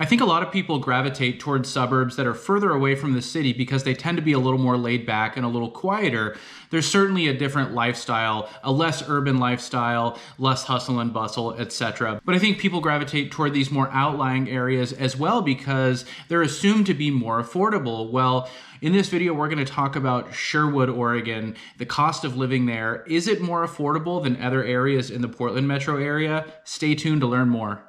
I think a lot of people gravitate towards suburbs that are further away from the city because they tend to be a little more laid back and a little quieter. There's certainly a different lifestyle, a less urban lifestyle, less hustle and bustle, etc. But I think people gravitate toward these more outlying areas as well because they're assumed to be more affordable. Well, in this video, we're going to talk about Sherwood, Oregon, the cost of living there. Is it more affordable than other areas in the Portland metro area? Stay tuned to learn more.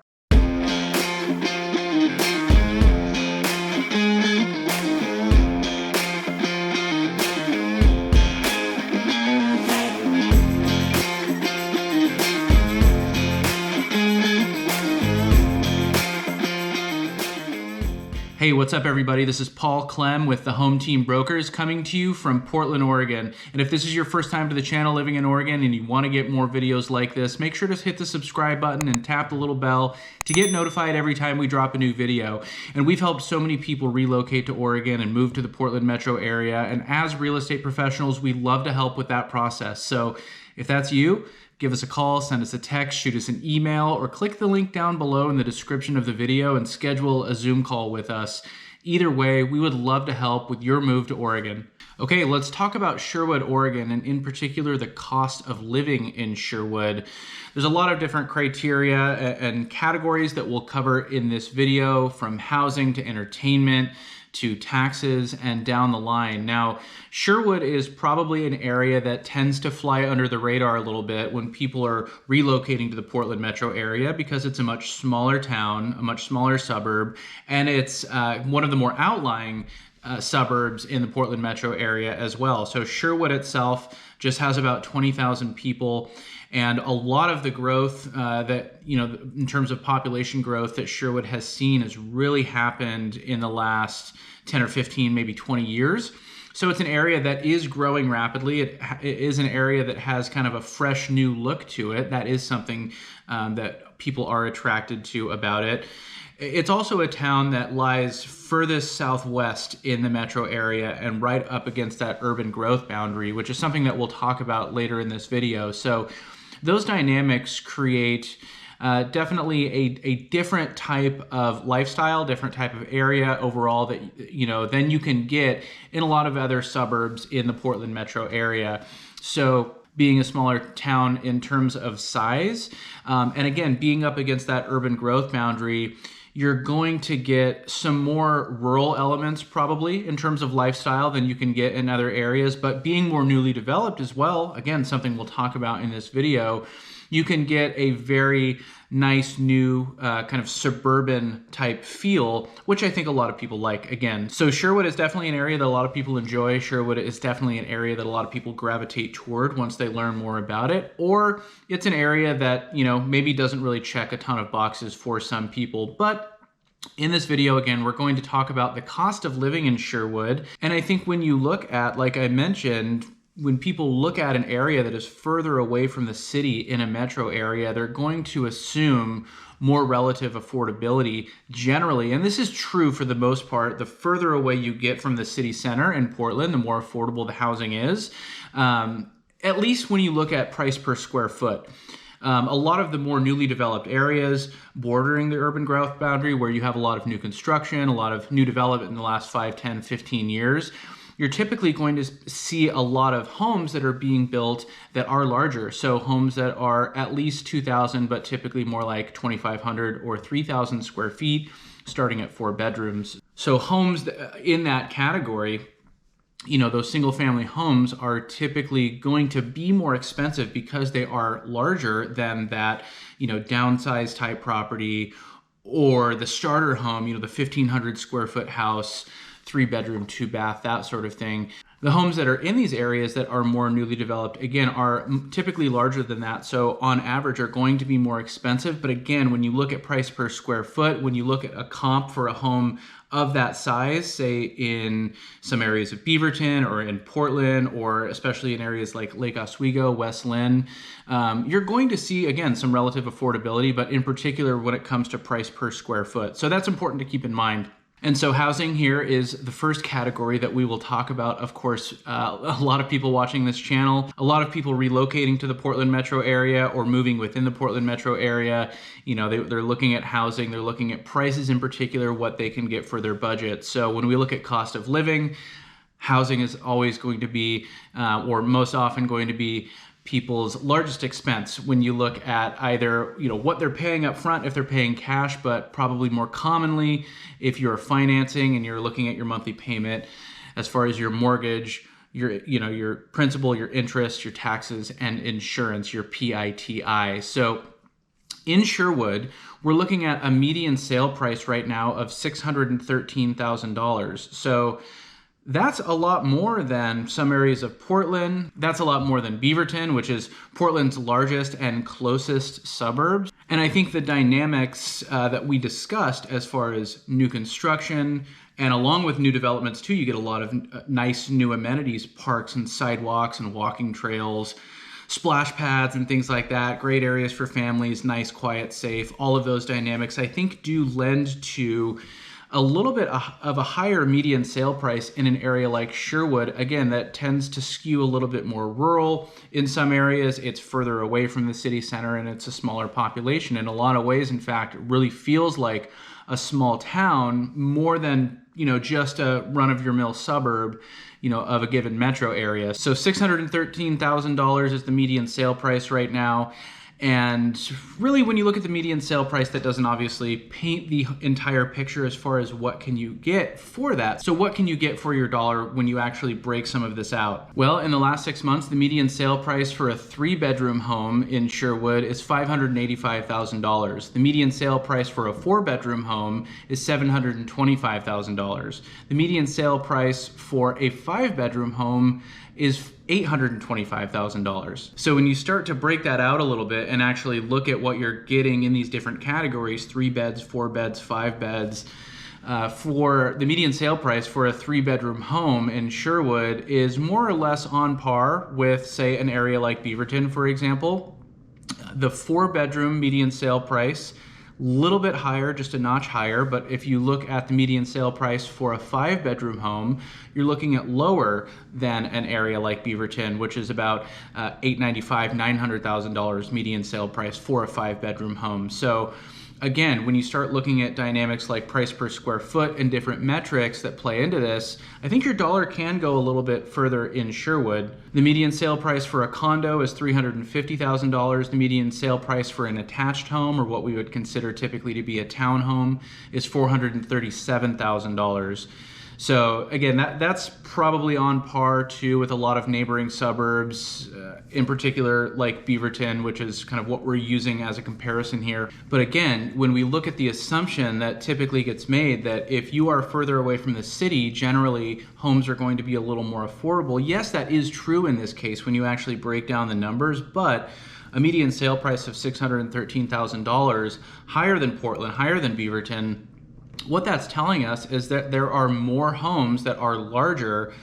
Hey, what's up everybody? This is Paul Clem with the Home Team Brokers coming to you from Portland, Oregon. And if this is your first time to the channel living in Oregon and you want to get more videos like this, make sure to hit the subscribe button and tap the little bell to get notified every time we drop a new video. And we've helped so many people relocate to Oregon and move to the Portland metro area. And as real estate professionals, we love to help with that process. So if that's you, give us a call, send us a text, shoot us an email, or click the link down below in the description of the video and schedule a Zoom call with us. Either way, we would love to help with your move to Oregon. Okay, let's talk about Sherwood, Oregon, and in particular, the cost of living in Sherwood. There's a lot of different criteria and categories that we'll cover in this video, from housing to entertainment, to taxes and down the line. Now, Sherwood is probably an area that tends to fly under the radar a little bit when people are relocating to the Portland metro area because it's a much smaller town, a much smaller suburb, and it's one of the more outlying suburbs in the Portland metro area as well. So Sherwood itself just has about 20,000 people. And a lot of the growth in terms of population growth that Sherwood has seen has really happened in the last 10 or 15, maybe 20 years. So it's an area that is growing rapidly. It is an area that has kind of a fresh new look to it. That is something that people are attracted to about it. It's also a town that lies furthest southwest in the metro area and right up against that urban growth boundary, which is something that we'll talk about later in this video. So those dynamics create definitely a different type of lifestyle, different type of area overall that, than you can get in a lot of other suburbs in the Portland metro area. So being a smaller town in terms of size, and again, being up against that urban growth boundary, you're going to get some more rural elements probably in terms of lifestyle than you can get in other areas, but being more newly developed as well, again, something we'll talk about in this video, you can get a very nice new kind of suburban type feel, which I think a lot of people like again. So Sherwood is definitely an area that a lot of people enjoy. Sherwood is definitely an area that a lot of people gravitate toward once they learn more about it, or it's an area that, maybe doesn't really check a ton of boxes for some people. But in this video, again, we're going to talk about the cost of living in Sherwood. And I think when you look at, like I mentioned, when people look at an area that is further away from the city in a metro area, they're going to assume more relative affordability generally. And this is true for the most part. The further away you get from the city center in Portland, the more affordable the housing is, at least when you look at price per square foot. A lot of the more newly developed areas bordering the urban growth boundary, where you have a lot of new construction, a lot of new development in the last 5, 10, 15 years, you're typically going to see a lot of homes that are being built that are larger. So homes that are at least 2,000, but typically more like 2,500 or 3,000 square feet, starting at 4 bedrooms. So homes in that category, those single family homes are typically going to be more expensive because they are larger than that, downsized type property or the starter home, the 1,500 square foot house, 3 bedroom, 2 bath, that sort of thing. The homes that are in these areas that are more newly developed, again, are typically larger than that. So on average are going to be more expensive. But again, when you look at price per square foot, when you look at a comp for a home of that size, say in some areas of Beaverton or in Portland, or especially in areas like Lake Oswego, West Lynn, you're going to see, again, some relative affordability, but in particular when it comes to price per square foot. So that's important to keep in mind. And so housing here is the first category that we will talk about. Of course, a lot of people watching this channel, a lot of people relocating to the Portland metro area or moving within the Portland metro area. You know, they're looking at housing, they're looking at prices in particular, what they can get for their budget. So when we look at cost of living, housing is always going to be, or most often going to be, people's largest expense when you look at either, you know, what they're paying up front if they're paying cash, but probably more commonly if you're financing and you're looking at your monthly payment as far as your mortgage, your principal, your interest, your taxes, and insurance, your PITI. So in Sherwood, we're looking at a median sale price right now of $613,000. So that's a lot more than some areas of Portland. That's a lot more than Beaverton, which is Portland's largest and closest suburbs. And I think the dynamics that we discussed as far as new construction, and along with new developments too, you get a lot of nice new amenities, parks and sidewalks and walking trails, splash pads and things like that, great areas for families, nice, quiet, safe. All of those dynamics I think do lend to a little bit of a higher median sale price in an area like Sherwood. Again, that tends to skew a little bit more rural. In some areas, it's further away from the city center and it's a smaller population. In a lot of ways, in fact, it really feels like a small town more than, you know, just a run-of-your-mill suburb, you know, of a given metro area. So $613,000 is the median sale price right now. And really, when you look at the median sale price, that doesn't obviously paint the entire picture as far as what can you get for that. So what can you get for your dollar when you actually break some of this out? Well, in the last 6 months, the median sale price for a 3-bedroom home in Sherwood is $585,000. The median sale price for a 4-bedroom home is $725,000. The median sale price for a 5-bedroom home is $825,000. So when you start to break that out a little bit and actually look at what you're getting in these different categories, 3 beds, 4 beds, 5 beds, for the median sale price for a 3-bedroom home in Sherwood is more or less on par with, say, an area like Beaverton, for example. The 4-bedroom median sale price, little bit higher, just a notch higher, but if you look at the median sale price for a 5-bedroom home, you're looking at lower than an area like Beaverton, which is about $895,000, $900,000 median sale price for a 5-bedroom home. So again, when you start looking at dynamics like price per square foot and different metrics that play into this, I think your dollar can go a little bit further in Sherwood. The median sale price for a condo is $350,000. The median sale price for an attached home, or what we would consider typically to be a townhome, is $437,000. So again, that's probably on par too with a lot of neighboring suburbs, in particular like Beaverton, which is kind of what we're using as a comparison here. But again, when we look at the assumption that typically gets made that if you are further away from the city, generally homes are going to be a little more affordable. Yes, that is true in this case when you actually break down the numbers, but a median sale price of $613,000, higher than Portland, higher than Beaverton, what that's telling us is that there are more homes that are larger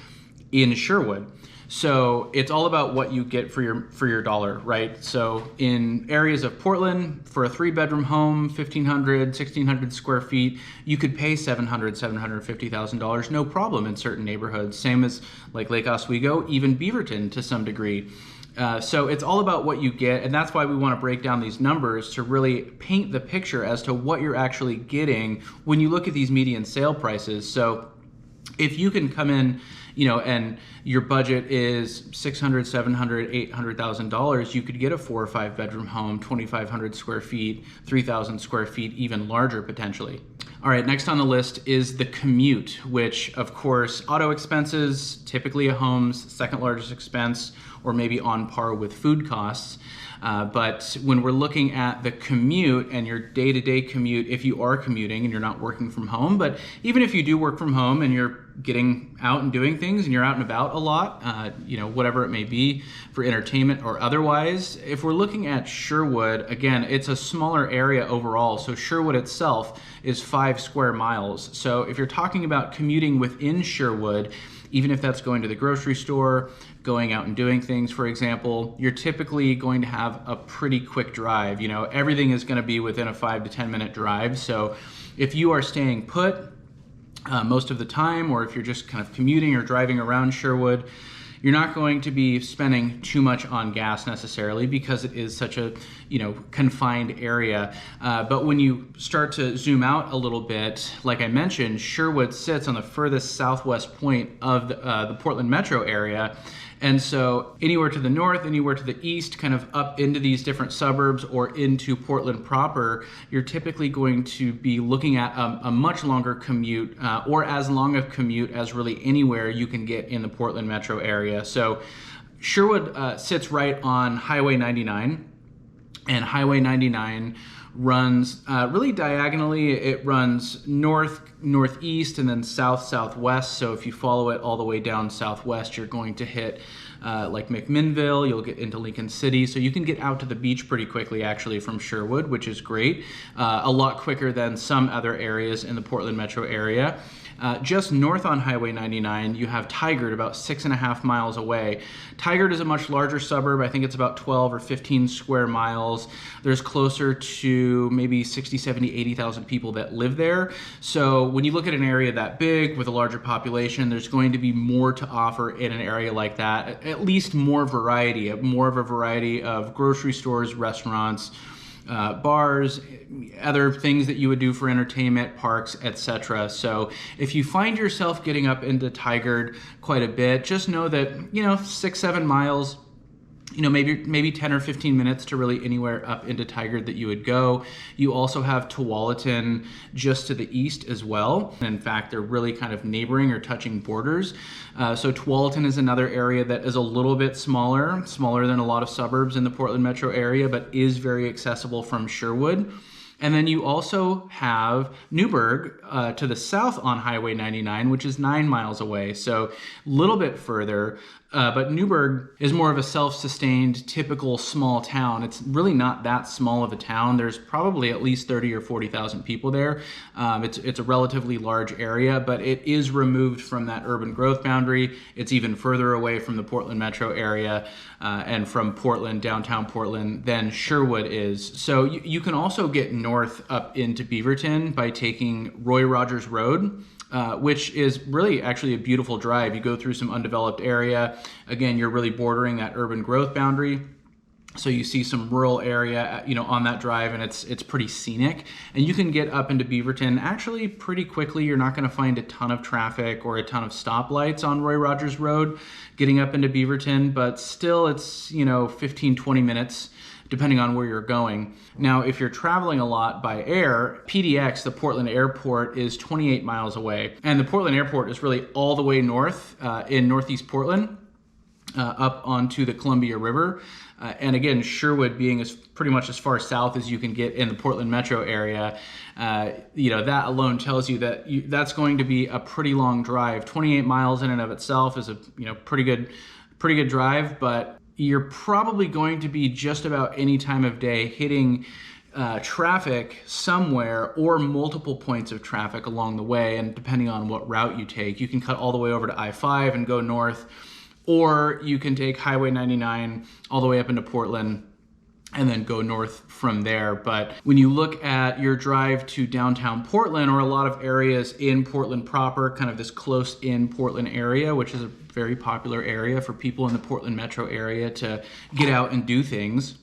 in Sherwood. So it's all about what you get for your dollar, right? So in areas of Portland, for a 3-bedroom home, 1,500, 1,600 square feet, you could pay $700,000, $750,000, no problem in certain neighborhoods. Same as like Lake Oswego, even Beaverton to some degree. So it's all about what you get, and that's why we want to break down these numbers to really paint the picture as to what you're actually getting when you look at these median sale prices. So if you can come in, you know, and your budget is $600,000, $700,000, $800,000, you could get a 4 or 5 bedroom home, 2,500 square feet, 3,000 square feet, even larger potentially. All right, next on the list is the commute, which of course, auto expenses, typically a home's second largest expense, or maybe on par with food costs. But when we're looking at the commute and your day-to-day commute, if you are commuting and you're not working from home, but even if you do work from home and you're getting out and doing things and you're out and about a lot, you know, whatever it may be for entertainment or otherwise, if we're looking at Sherwood, again, it's a smaller area overall. So Sherwood itself is 5 square miles. So if you're talking about commuting within Sherwood, even if that's going to the grocery store, going out and doing things, for example, you're typically going to have a pretty quick drive. You know, everything is going to be within a 5 to 10 minute drive. So if you are staying put, most of the time, or if you're just kind of commuting or driving around Sherwood, you're not going to be spending too much on gas necessarily because it is such a, confined area. But when you start to zoom out a little bit, like I mentioned, Sherwood sits on the furthest southwest point of the Portland metro area. And so anywhere to the north, anywhere to the east, kind of up into these different suburbs or into Portland proper, you're typically going to be looking at a much longer commute, or as long a commute as really anywhere you can get in the Portland metro area. So Sherwood sits right on Highway 99, and Highway 99 runs really diagonally. It runs northeast and then southwest. So if you follow it all the way down southwest, you're going to hit like McMinnville, you'll get into Lincoln City. So you can get out to the beach pretty quickly actually from Sherwood, which is great. A lot quicker than some other areas in the Portland metro area. Just north on Highway 99, you have Tigard about 6.5 miles away. Tigard is a much larger suburb. I think it's about 12 or 15 square miles. There's closer to maybe 60, 70, 80,000 people that live there. So when you look at an area that big with a larger population, there's going to be more to offer in an area like that, at least more of a variety of grocery stores, restaurants, bars, other things that you would do for entertainment, parks, etc. So if you find yourself getting up into Tigard quite a bit, just know that 6-7 miles, maybe 10 or 15 minutes to really anywhere up into Tigard that you would go. You also have Tualatin just to the east as well. In fact, they're really kind of neighboring or touching borders. So Tualatin is another area that is a little bit smaller than a lot of suburbs in the Portland metro area, but is very accessible from Sherwood. And then you also have Newburgh to the south on Highway 99, which is 9 miles away. So a little bit further, but Newburgh is more of a self-sustained, typical small town. It's really not that small of a town. There's probably at least 30 or 40,000 people there. It's a relatively large area, but it is removed from that urban growth boundary. It's even further away from the Portland metro area and from Portland, downtown Portland, than Sherwood is. So you can also get north up into Beaverton by taking Roy Rogers Road, which is really actually a beautiful drive. You go through some undeveloped area. Again, you're really bordering that urban growth boundary. So you see some rural area, on that drive, and it's pretty scenic. And you can get up into Beaverton actually pretty quickly. You're not going to find a ton of traffic or a ton of stoplights on Roy Rogers Road getting up into Beaverton, but still it's, 15, 20 minutes depending on where you're going. Now, if you're traveling a lot by air, PDX, the Portland airport, is 28 miles away. And the Portland airport is really all the way north in northeast Portland, up onto the Columbia River. And again, Sherwood being pretty much as far south as you can get in the Portland metro area, that alone tells you that that's going to be a pretty long drive. 28 miles in and of itself is a pretty good drive, but you're probably going to be just about any time of day hitting traffic somewhere or multiple points of traffic along the way. And depending on what route you take, you can cut all the way over to I-5 and go north, or you can take Highway 99 all the way up into Portland and then go north from there. But when you look at your drive to downtown Portland, or a lot of areas in Portland proper, kind of this close-in Portland area, which is a very popular area for people in the Portland metro area to get out and do things,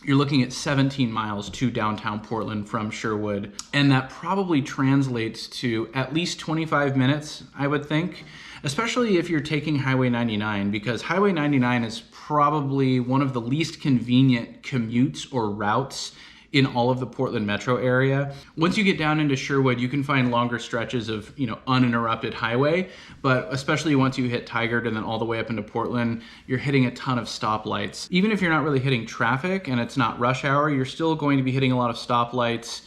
you're looking at 17 miles to downtown Portland from Sherwood. And that probably translates to at least 25 minutes, I would think, especially if you're taking Highway 99, because Highway 99 is probably one of the least convenient commutes or routes in all of the Portland metro area. Once you get down into Sherwood, you can find longer stretches of, uninterrupted highway, but especially once you hit Tigard and then all the way up into Portland, you're hitting a ton of stoplights. Even if you're not really hitting traffic and it's not rush hour, you're still going to be hitting a lot of stoplights.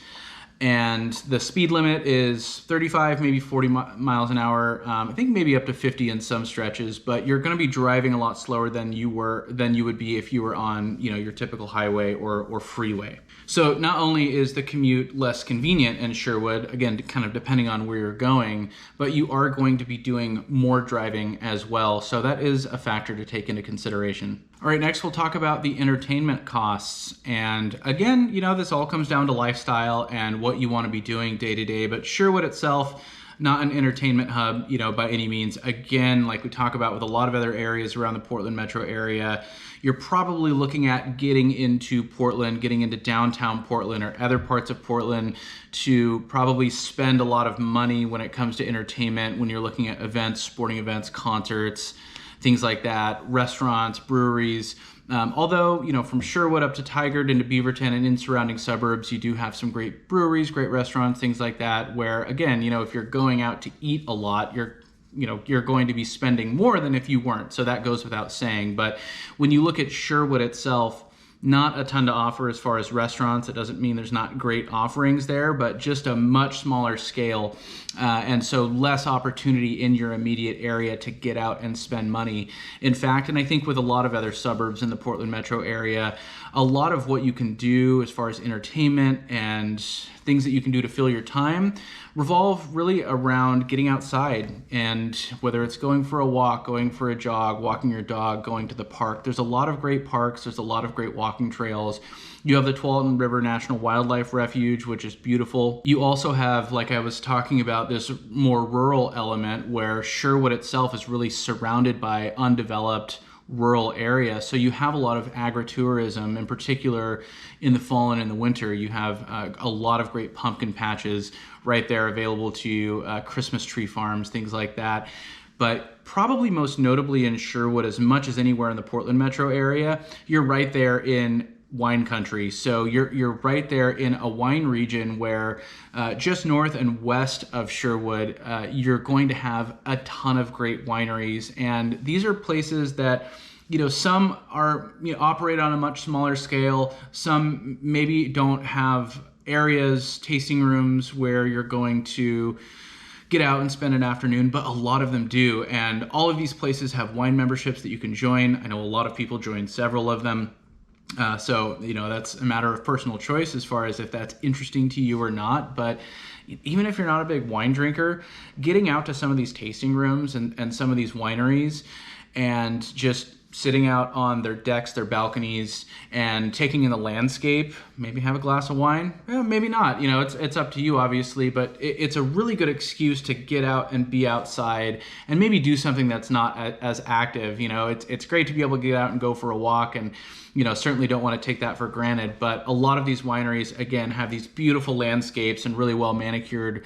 And the speed limit is 35, maybe 40 miles an hour. I think maybe up to 50 in some stretches, but you're going to be driving a lot slower than you would be if you were on, your typical highway or freeway. So not only is the commute less convenient in Sherwood, again, kind of depending on where you're going, but you are going to be doing more driving as well. So that is a factor to take into consideration. All right, next we'll talk about the entertainment costs. And again, this all comes down to lifestyle and what you want to be doing day to day, but Sherwood itself, not an entertainment hub, you know, by any means. Again, like we talk about with a lot of other areas around the Portland metro area, you're probably looking at getting into Portland, getting into downtown Portland or other parts of Portland to probably spend a lot of money when it comes to entertainment, when you're looking at events, sporting events, concerts, things like that, restaurants, breweries. Although, you know, from Sherwood up to Tigard into Beaverton and in surrounding suburbs, you do have some great breweries, great restaurants, things like that, where, again, you know, if you're going out to eat a lot, you're going to be spending more than if you weren't. So that goes without saying. But when you look at Sherwood itself, not a ton to offer as far as restaurants. It doesn't mean there's not great offerings there, but just a much smaller scale. And so less opportunity in your immediate area to get out and spend money. In fact, and I think with a lot of other suburbs in the Portland metro area, a lot of what you can do as far as entertainment and things that you can do to fill your time revolve really around getting outside, and whether it's going for a walk, going for a jog, walking your dog, going to the park. There's a lot of great parks. There's a lot of great walking trails. You have the Tualatin River National Wildlife Refuge, which is beautiful. You also have, like I was talking about, this more rural element where Sherwood itself is really surrounded by undeveloped rural area. So you have a lot of agritourism, in particular in the fall and in the winter. You have a lot of great pumpkin patches right there available to you, Christmas tree farms, things like that. But probably most notably in Sherwood, as much as anywhere in the Portland metro area, you're right there in wine country. So you're right there in a wine region where just north and west of Sherwood, you're going to have a ton of great wineries. And these are places that, you know, some are, you know, operate on a much smaller scale. Some maybe don't have areas, tasting rooms where you're going to get out and spend an afternoon, but a lot of them do. And all of these places have wine memberships that you can join. I know a lot of people join several of them. So, you know, that's a matter of personal choice as far as if that's interesting to you or not. But even if you're not a big wine drinker, getting out to some of these tasting rooms and some of these wineries and just sitting out on their decks, their balconies, and taking in the landscape, maybe have a glass of wine, maybe not, you know, it's up to you obviously, but it's a really good excuse to get out and be outside and maybe do something that's not as active. You know, it's great to be able to get out and go for a walk, and, you know, certainly don't want to take that for granted, but a lot of these wineries, again, have these beautiful landscapes and really well manicured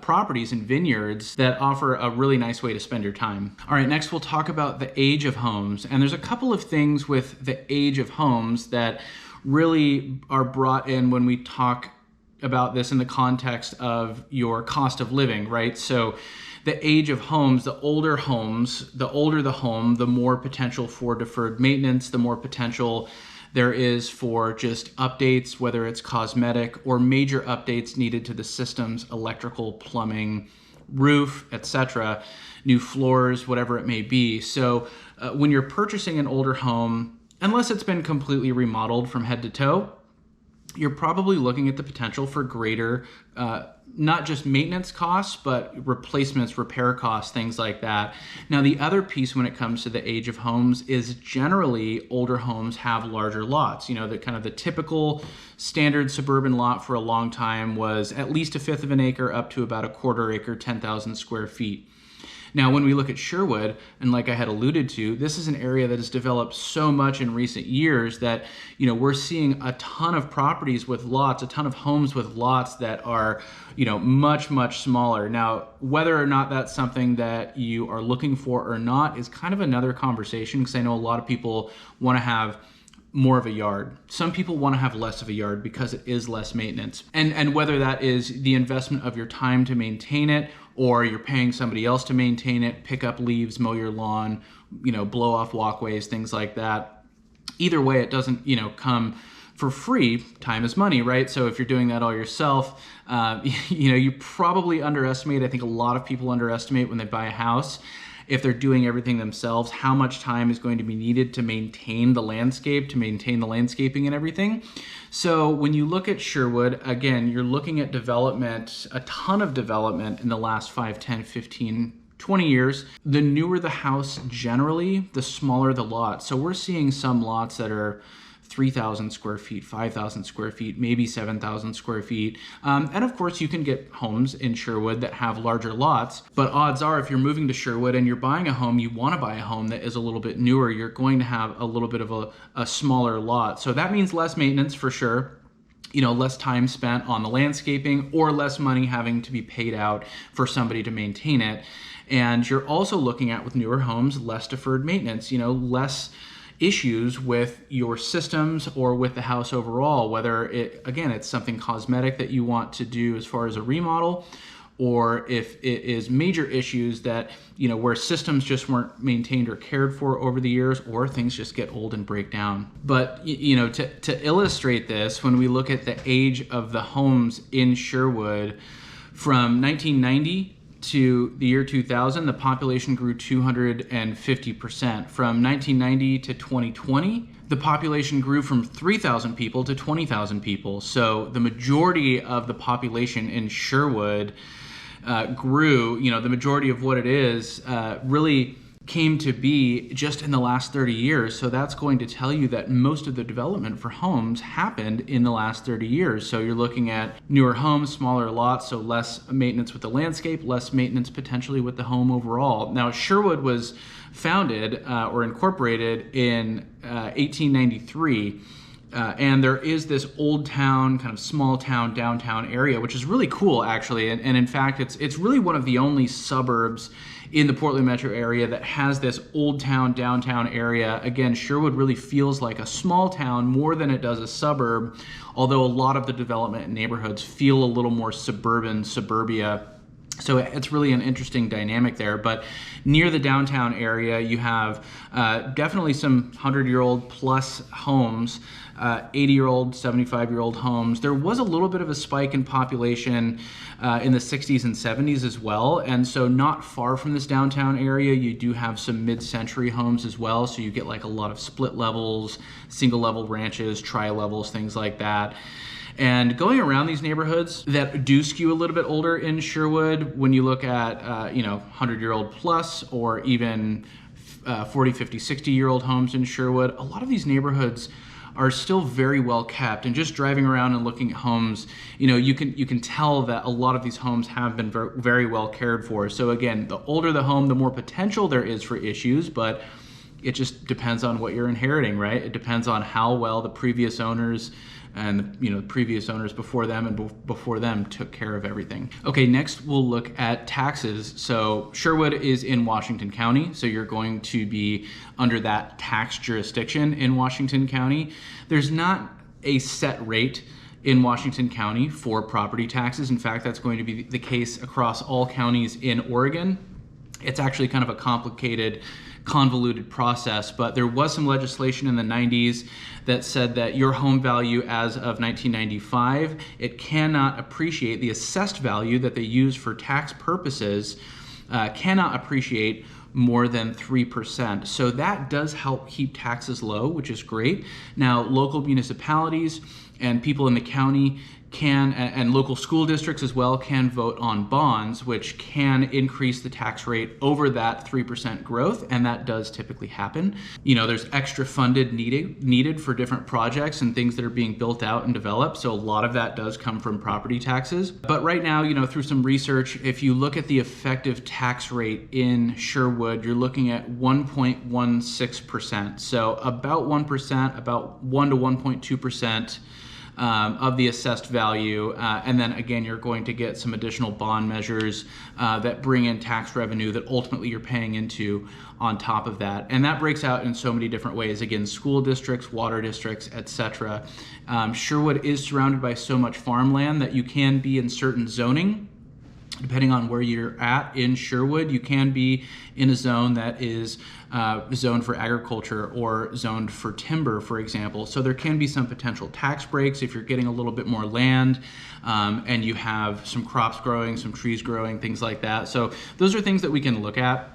properties and vineyards that offer a really nice way to spend your time. All right, next we'll talk about the age of homes. And there's a couple of things with the age of homes that really are brought in when we talk about this in the context of your cost of living, right? So the age of homes, the older the home, the more potential for deferred maintenance, the more potential there is for just updates, whether it's cosmetic or major updates needed to the systems, electrical, plumbing, roof, etc., new floors, whatever it may be. So when you're purchasing an older home, unless it's been completely remodeled from head to toe, you're probably looking at the potential for greater, not just maintenance costs, but replacements, repair costs, things like that. Now, the other piece when it comes to the age of homes is generally older homes have larger lots. You know, the kind of the typical standard suburban lot for a long time was at least 1/5 of an acre up to about 1/4 acre, 10,000 square feet. Now, when we look at Sherwood, and like I had alluded to, this is an area that has developed so much in recent years that, you know, we're seeing a ton of properties with lots, a ton of homes with lots that are, you know, much, much smaller. Now, whether or not that's something that you are looking for or not is kind of another conversation, because I know a lot of people want to have more of a yard. Some people want to have less of a yard because it is less maintenance. And whether that is the investment of your time to maintain it, or you're paying somebody else to maintain it, pick up leaves, mow your lawn, you know, blow off walkways, things like that. Either way, it doesn't, you know, come for free. Time is money, right? So if you're doing that all yourself, you know, you probably underestimate, I think a lot of people underestimate when they buy a house, if they're doing everything themselves, how much time is going to be needed to maintain the landscape, to maintain the landscaping and everything. So when you look at Sherwood, again, you're looking at development, a ton of development in the last 5, 10, 15, 20 years. The newer the house generally, the smaller the lot. So we're seeing some lots that are 3,000 square feet, 5,000 square feet, maybe 7,000 square feet. And of course, you can get homes in Sherwood that have larger lots, but odds are if you're moving to Sherwood and you're buying a home, you want to buy a home that is a little bit newer, you're going to have a little bit of a smaller lot. So that means less maintenance for sure. Less time spent on the landscaping or less money having to be paid out for somebody to maintain it. And you're also looking at, with newer homes, less deferred maintenance, less issues with your systems or with the house overall, whether it's something cosmetic that you want to do as far as a remodel, or if it is major issues that, where systems just weren't maintained or cared for over the years, or things just get old and break down. But, to illustrate this, when we look at the age of the homes in Sherwood, from 1990 to the year 2000, the population grew 250%. From 1990 to 2020, the population grew from 3,000 people to 20,000 people. So the majority of the population in Sherwood grew. The majority of what it is really came to be just in the last 30 years. So that's going to tell you that most of the development for homes happened in the last 30 years. So you're looking at newer homes, smaller lots, so less maintenance with the landscape, less maintenance potentially with the home overall. Now, Sherwood was founded or incorporated in 1893. And there is this old town, kind of small town, downtown area, which is really cool, actually. And in fact, it's really one of the only suburbs in the Portland metro area that has this old town, downtown area. Again, Sherwood really feels like a small town more than it does a suburb, although a lot of the development in neighborhoods feel a little more suburban, suburbia. So it's really an interesting dynamic there. But near the downtown area, you have definitely some 100-year-old plus homes, 80-year-old, 75-year-old homes. There was a little bit of a spike in population in the 60s and 70s as well. And so not far from this downtown area, you do have some mid-century homes as well. So you get like a lot of split levels, single level ranches, tri-levels, things like that. And going around these neighborhoods that do skew a little bit older in Sherwood, when you look at 100-year-old plus, or even 40, 50, 60-year-old homes in Sherwood, a lot of these neighborhoods are still very well kept. And just driving around and looking at homes, you can tell that a lot of these homes have been very well cared for. So again, the older the home, the more potential there is for issues, but it just depends on what you're inheriting, right? It depends on how well the previous owners and the previous owners before them and before them took care of everything. Okay, next we'll look at taxes. So Sherwood is in Washington County, so you're going to be under that tax jurisdiction in Washington County. There's not a set rate in Washington County for property taxes. In fact, that's going to be the case across all counties in Oregon. It's actually kind of a complicated, convoluted process, but there was some legislation in the 90s that said that your home value as of 1995, it cannot appreciate, the assessed value that they use for tax purposes cannot appreciate more than 3%. So that does help keep taxes low, which is great. Now, local municipalities and people in the county can, and local school districts as well, can vote on bonds, which can increase the tax rate over that 3% growth, and that does typically happen. There's extra funded needed for different projects and things that are being built out and developed, so a lot of that does come from property taxes. But right now, through some research, if you look at the effective tax rate in Sherwood, you're looking at 1.16%. So about 1%, about 1 to 1.2%. Of the assessed value, and then again you're going to get some additional bond measures that bring in tax revenue that ultimately you're paying into on top of that, and that breaks out in so many different ways. Again, school districts, water districts, etc. Sherwood is surrounded by so much farmland that you can be in certain zoning. Depending on where you're at in Sherwood, you can be in a zone that is zoned for agriculture or zoned for timber, for example. So there can be some potential tax breaks if you're getting a little bit more land and you have some crops growing, some trees growing, things like that. So those are things that we can look at.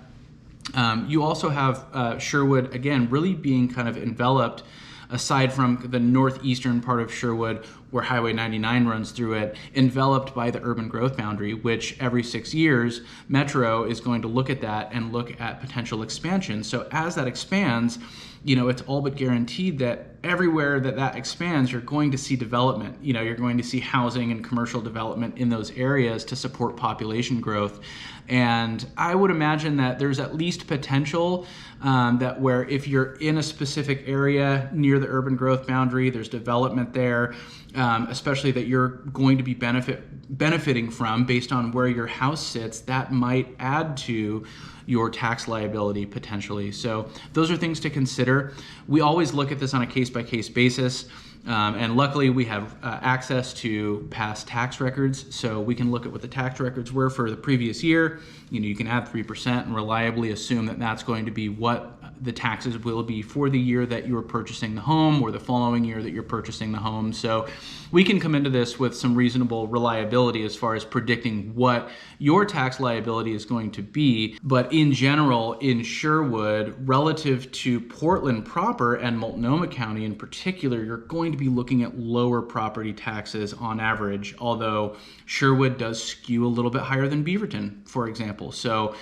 You also have Sherwood, again, really being kind of enveloped, aside from the northeastern part of Sherwood, where Highway 99 runs through it, enveloped by the urban growth boundary, which every 6 years, Metro is going to look at that and look at potential expansion. So as that expands, it's all but guaranteed that everywhere that expands, you're going to see development. You're going to see housing and commercial development in those areas to support population growth. And I would imagine that there's at least potential that where if you're in a specific area near the urban growth boundary, there's development there, especially that you're going to be benefiting from based on where your house sits, that might add to your tax liability potentially. So those are things to consider. We always look at this on a case-by-case basis. And luckily we have access to past tax records, so we can look at what the tax records were for the previous year. You can add 3% and reliably assume that that's going to be what the taxes will be for the year that you're purchasing the home or the following year that you're purchasing the home. So we can come into this with some reasonable reliability as far as predicting what your tax liability is going to be. But in general, in Sherwood, relative to Portland proper and Multnomah County in particular, you're going to be looking at lower property taxes on average, although Sherwood does skew a little bit higher than Beaverton, for example. So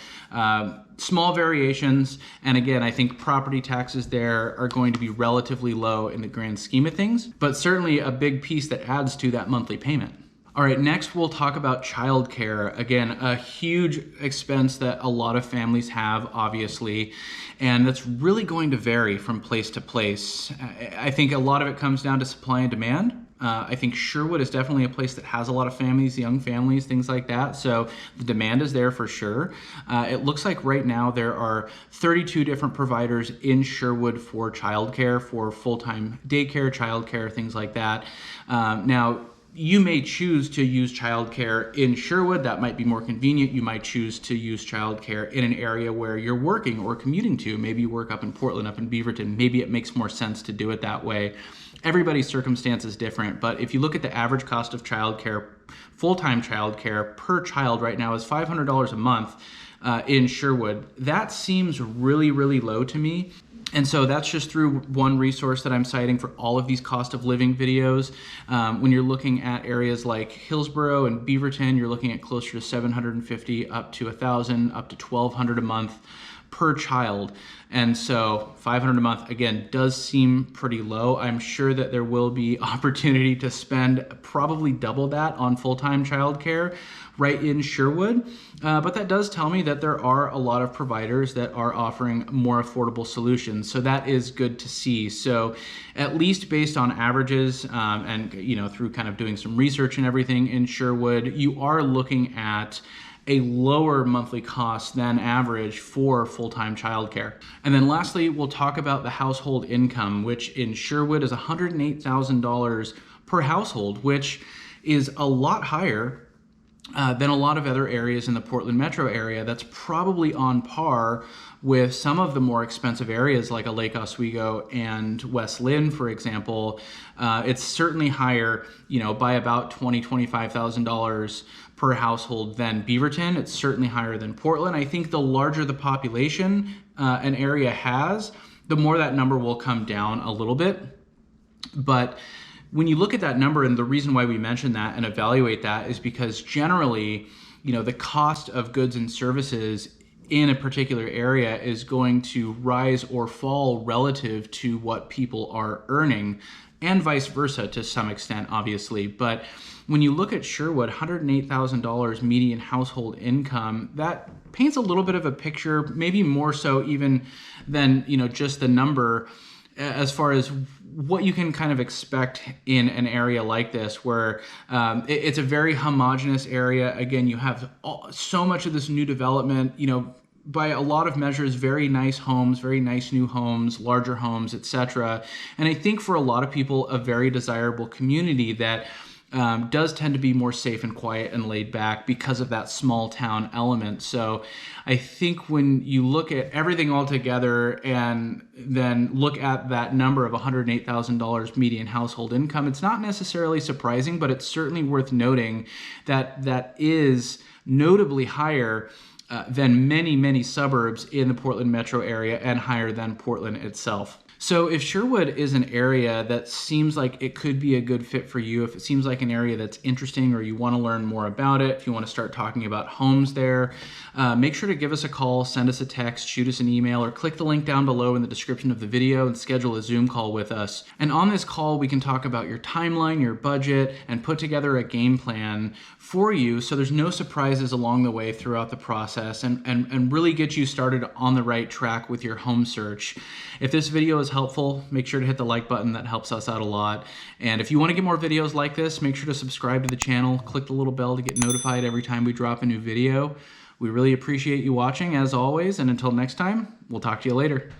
small variations, and again, I think property taxes there are going to be relatively low in the grand scheme of things, but certainly a big piece that adds to that monthly payment. All right, next we'll talk about childcare. Again, a huge expense that a lot of families have, obviously, and that's really going to vary from place to place. I think a lot of it comes down to supply and demand. I think Sherwood is definitely a place that has a lot of families, young families, things like that. So the demand is there for sure. It looks like right now there are 32 different providers in Sherwood for childcare, for full-time daycare, childcare, things like that. Now, you may choose to use childcare in Sherwood. That might be more convenient. You might choose to use childcare in an area where you're working or commuting to. Maybe you work up in Portland, up in Beaverton. Maybe it makes more sense to do it that way. Everybody's circumstance is different, but if you look at the average cost of childcare, full-time childcare per child right now is $500 a month in Sherwood. That seems really, really low to me. And so that's just through one resource that I'm citing for all of these cost of living videos. When you're looking at areas like Hillsborough and Beaverton, you're looking at closer to $750 up to $1,000, up to $1,200 a month per child. And so $500 a month, again, does seem pretty low. I'm sure that there will be opportunity to spend probably double that on full-time childcare right in Sherwood. But that does tell me that there are a lot of providers that are offering more affordable solutions. So that is good to see. So at least based on averages and through kind of doing some research and everything in Sherwood, you are looking at a lower monthly cost than average for full-time childcare. And then lastly, we'll talk about the household income, which in Sherwood is $108,000 per household, which is a lot higher than a lot of other areas in the Portland metro area. That's probably on par with some of the more expensive areas like a Lake Oswego and West Lynn, for example. It's certainly higher, by about $20,000, $25,000 per household than Beaverton. It's certainly higher than Portland. I think the larger the population an area has, the more that number will come down a little bit. But when you look at that number, and the reason why we mention that and evaluate that is because generally, the cost of goods and services in a particular area is going to rise or fall relative to what people are earning, and vice versa to some extent, obviously. But when you look at Sherwood, $108,000 median household income, that paints a little bit of a picture, maybe more so even than, just the number, as far as what you can kind of expect in an area like this, where it's a very homogeneous area. Again, you have so much of this new development, by a lot of measures, very nice homes, very nice new homes, larger homes, etc. And I think for a lot of people, a very desirable community that does tend to be more safe and quiet and laid back because of that small town element. So I think when you look at everything all together and then look at that number of $108,000 median household income, it's not necessarily surprising, but it's certainly worth noting that that is notably higher than many, many suburbs in the Portland metro area and higher than Portland itself. So if Sherwood is an area that seems like it could be a good fit for you, if it seems like an area that's interesting or you want to learn more about it, if you want to start talking about homes there, make sure to give us a call, send us a text, shoot us an email, or click the link down below in the description of the video and schedule a Zoom call with us. And on this call, we can talk about your timeline, your budget, and put together a game plan for you so there's no surprises along the way throughout the process, and really get you started on the right track with your home search. If this video is helpful, make sure to hit the like button. That helps us out a lot. And if you want to get more videos like this, make sure to subscribe to the channel, click the little bell to get notified every time we drop a new video. We really appreciate you watching as always, and until next time, we'll talk to you later.